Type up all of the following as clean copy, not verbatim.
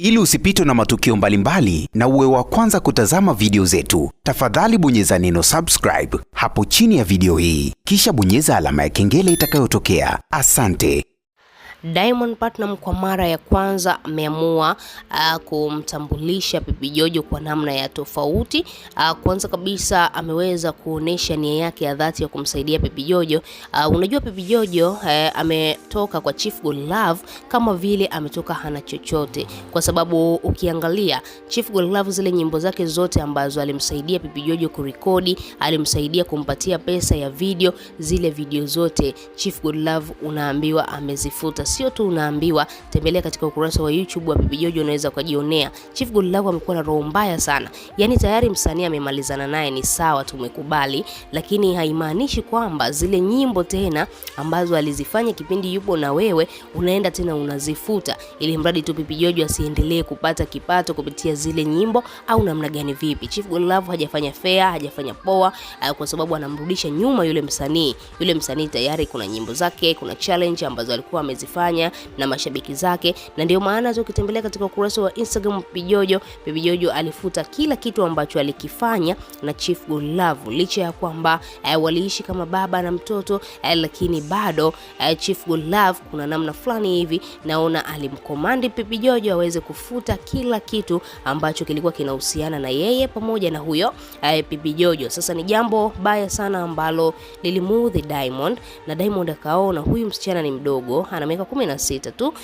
Ili usipitwe na matukio mbalimbali na uwe wa kwanza kutazama video zetu, tafadhali bonyeza neno subscribe hapo chini ya video hii, kisha bonyeza alama ya kengele itakayotokea. Asante. Diamond Platnumz kwa mara ya kwanza ameamua kumtambulisha Pipi Jojo kwa namna ya tofauti. Kwanza kabisa ameweza kuonesha nia yake ya dhati ya kumsaidia Pipi Jojo. Unajua Pipi Jojo ametoka kwa Chief Godlove kama vile ametoka hana chochote, kwa sababu ukiangalia Chief Godlove zile nyimbo zake zote ambazo alimsaidia Pipi Jojo kurekodi, alimsaidia kumpatia pesa ya video, zile video zote Chief Godlove unaambiwa amezifuta. Sio tu unaambiwa, tembelea katika ukurasa wa YouTube wa Pipi Jojo unaweza kujionea. Chief Godlove amekuwa na roho mbaya sana. Yaani tayari msanii amemalizana naye, ni sawa, tumekubali, lakini haimaanishi kwamba zile nyimbo tena ambazo alizifanya kipindi yupo na wewe unaenda tena unazifuta ili mradi tu Pipi Jojo asiendelee kupata kipato kupitia zile nyimbo, au namna gani vipi? Chief Godlove hajafanya fair, hajafanya poa, kwa sababu anamrudisha nyuma yule msanii. Yule msanii tayari kuna nyimbo zake, kuna challenge ambazo alikuwa amezifanya na mashabiki zake, na ndio maana ukitembelea katika ukurasa wa Instagram Pipi Jojo alifuta kila kitu ambacho alikifanya na Chief Godlove, licha ya kwamba waliishi kama baba na mtoto, lakini bado Chief Godlove kuna namna fulani hivi naona alimkomandi Pipi Jojo aweze kufuta kila kitu ambacho kilikuwa kinahusiana na yeye pamoja na huyo Pipi Jojo. Sasa ni jambo baya sana ambalo lilimuudhi Diamond, na Diamond akaona huyu msichana ni mdogo, ana miaka 16 tu,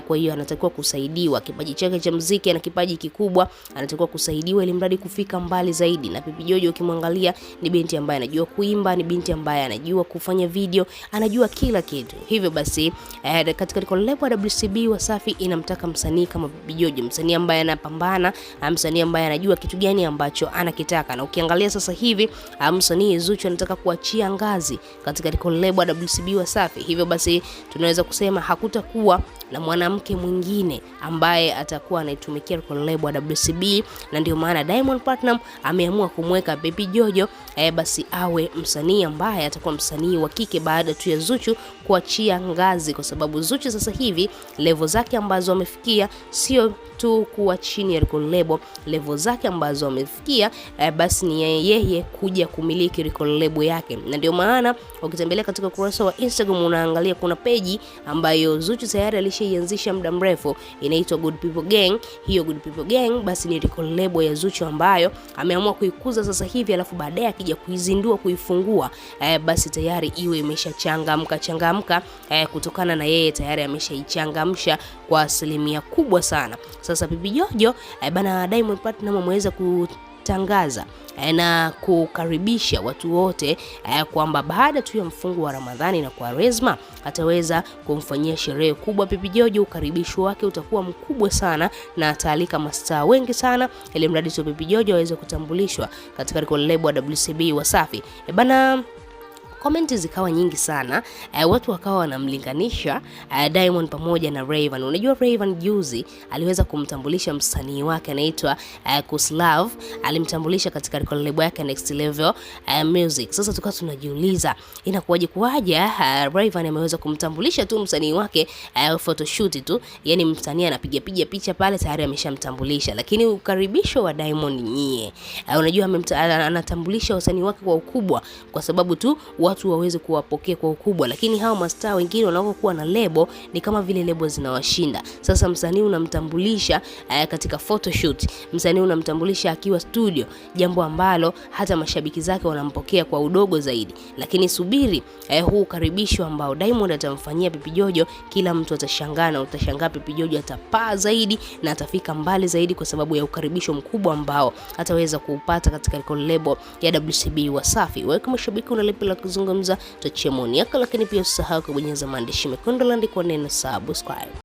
kwa hiyo anatakiwa kusaidiwa. Kipaji chake cha muziki na kipaji kikubwa, anatakiwa kusaidiwa ili mradi kufika mbali zaidi. Na Pipi Jojo ukimwangalia ni binti ambaye anajua kuimba, ni binti ambaye anajua kufanya video, anajua kila kitu. Hivyo basi katika collab ya WCB Wasafi inamtaka msanii kama Pipi Jojo, msanii ambaye anapambana, msanii ambaye anajua kitu gani ambacho anakitaka. Na ukiangalia sasa hivi msanii Zuchu anataka kuachia ngazi katika collab ya WCB Wasafi. Hivyo basi tunaweza kusema hakutakuwa na mwanamke mwingine ambaye atakuwa anaitumikia collab ya WCB, na ndio maana Diamond Platnumz ameamua kumweka Pipi Jojo basi awe msanii ambaye atakuwa msanii wa kike baada tu ya Zuchu kuachia ngazi, kwa sababu Zuchu sasa hivi level zake ambazo amefikia sio tu kuwa chini ya collab, level zake ambazo amefikia basi ni yeye kuja kumiliki collab yake. Na ndio maana ukitembelea katika ukurasa wa Instagram unaangalia kuna page ambayo Zuchu tayari alishaianzisha muda mrefu, inaitwa Good People Gang. Hiyo Good People Gang basi ni collab ya Zuchu ambayo ameamua kuikuza sasa hivi, alafu baadaye akija kuizindua, kuifungua basi tayari iwe imeshachangamka kutokana na yeye tayari ameshaichangamsha kwa asilimia kubwa sana. Sasa Pipi Jojo bana, Diamond Platnumz ameweza kutangaza na kukaribisha watu wote kwamba baada tu ya mfungo wa Ramadhani na Kwaresma ataweza kumfanyia sherehe kubwa Pipi Jojo. Ukaribisho wake utakuwa mkubwa sana na ataalika mastaa wengi sana ili mradi tu Pipi Jojo aweze kutambulishwa katika collab ya WCB Wasafi. Bana, comment zikawa nyingi sana, watu wakawa wanamlinganisha Diamond pamoja na Rayvanny. Unajua Rayvanny juzi aliweza kumtambulisha msanii wake anaitwa Kuslav, alimtambulisha katika collab yake Next Level Music. Sasa tukawa tunajiuliza inakuwaje Rayvanny ameweza kumtambulisha tu msanii wake photoshoot tu, yani msanii anapiga picha pale tayari ameshamtambulisha, lakini ukaribisho wa Diamond nyie, unajua anatambulisha wasanii wake kwa ukubwa kwa sababu tu watu waweze kuwapokea kwa ukubwa, lakini hao mastaa wengine wanaokuwa na lebo ni kama vile lebo zinawashinda. Sasa msanii unamtambulisha katika photoshoot, msanii unamtambulisha akiwa studio, jambo ambalo hata mashabiki zake wanampokea kwa udogo zaidi. Lakini subiri huu karibisho ambao Diamond atamfanyia Pipi Jojo, kila mtu atashangaa, na utashangaa Pipi Jojo atapaa zaidi na atafika mbali zaidi kwa sababu ya ukaribisho mkubwa ambao ataweza kuupata katika collab ya WCB Wasafi. Wewe kama shabiki unalipi la kuzungumza, tuachie maoni yako, lakini pia usisahau kubonyeza maandishi mekundu kwa neno subscribe.